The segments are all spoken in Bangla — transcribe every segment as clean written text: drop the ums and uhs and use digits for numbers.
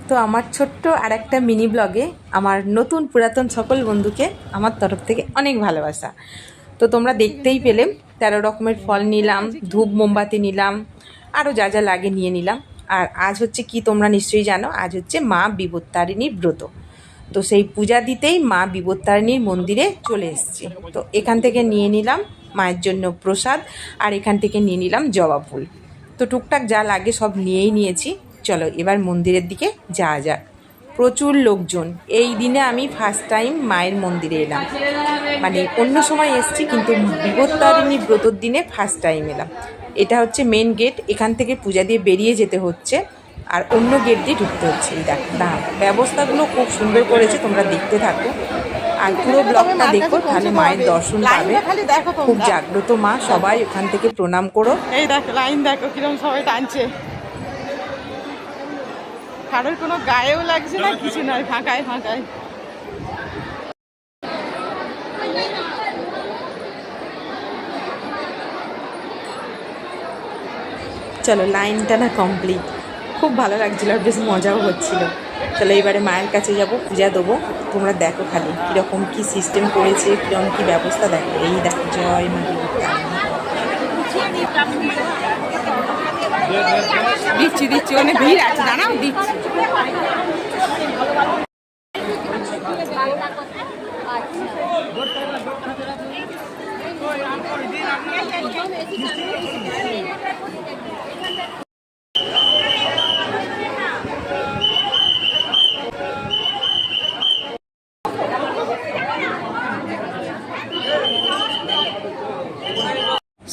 তো আমার ছোট্ট আর একটা মিনি ব্লগে আমার নতুন পুরাতন সকল বন্ধুকে আমার তরফ থেকে অনেক ভালোবাসা। তো তোমরা দেখতেই পেলে 13 রকমের ফল নিলাম, ধূপ মোমবাতি নিলাম, আরও যা যা লাগে নিয়ে নিলাম। আর আজ হচ্ছে কি তোমরা নিশ্চয়ই জানো, আজ হচ্ছে মা বিপত্তারিণীর ব্রত। তো সেই পূজা দিতেই মা বিপত্তারিণীর মন্দিরে চলে এসেছি। তো এখান থেকে নিয়ে নিলাম মায়ের জন্য প্রসাদ, আর এখান থেকে নিয়ে নিলাম জবা ফুল। তো টুকটাক যা লাগে সব নিয়েই নিয়েছি। চলো এবার মন্দিরের দিকে যাওয়া যাক। প্রচুর লোকজন। এই দিনে আমি ফার্স্ট টাইম মায়ের মন্দিরে এলাম, মানে অন্য সময় এসেছি কিন্তু বিপত্তারিণী ব্রতর দিনে ফার্স্ট টাইম এলাম। এটা হচ্ছে মেন গেট, এখান থেকে পূজা দিয়ে বেরিয়ে যেতে হচ্ছে, আর অন্য গেট দিয়ে ঢুকতে হচ্ছে। এই দেখো ব্যবস্থাগুলো খুব সুন্দর করেছে, তোমরা দেখতে থাকো আর পুরো ব্লগটা দেখো, তাহলে মায়ের দর্শন পাবে। খুব জাগ্রত মা, সবাই ওখান থেকে প্রণাম করো। এই দেখো লাইন, দেখো কিরকম সবাই টানছে, কারোর কোনো গায়েও লাগছে না, কিছু নয়, ফাঁকায় ফাঁকায়। চলো লাইনটা না কমপ্লিট, খুব ভালো লাগছিলো আর বেশ মজাও হচ্ছিল। চলো এবারে মায়ের কাছে যাব, পূজা দেবো। তোমরা দেখো খালি কীরকম কী সিস্টেম করেছে, কীরকম কী ব্যবস্থা দেখো। এই দেখো জয় মা দিচ্ছি দিচ্ছি, অনেক ভিড় আছে, দাঁড়াও দিচ্ছি।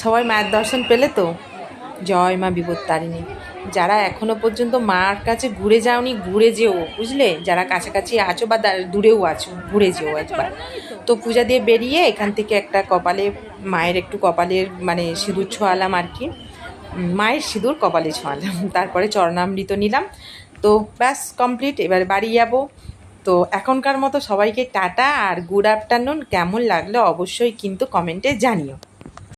সবাই মায়ের দর্শন পেলে তো? জয় মা বিপত্তারিণী। যারা এখনও পর্যন্ত মার কাছে ঘুরে যাওনি, ঘুরে যেও, বুঝলে? যারা কাছাকাছি আছো বা দূরেও আছো, ঘুরে যেও একবার। তো পূজা দিয়ে বেরিয়ে এখান থেকে একটা কপালে, মায়ের একটু কপালের মানে সিঁদুর ছোঁয়ালাম আর কি, মায়ের সিঁদুর কপালে ছোঁয়ালাম, তারপরে চরণামৃত নিলাম। তো ব্যাস কমপ্লিট, এবার বাড়ি যাব। তো এখনকার মতো সবাইকে টাটা আর গুড আফটারনুন। কেমন লাগলো অবশ্যই কিন্তু কমেন্টে জানিও।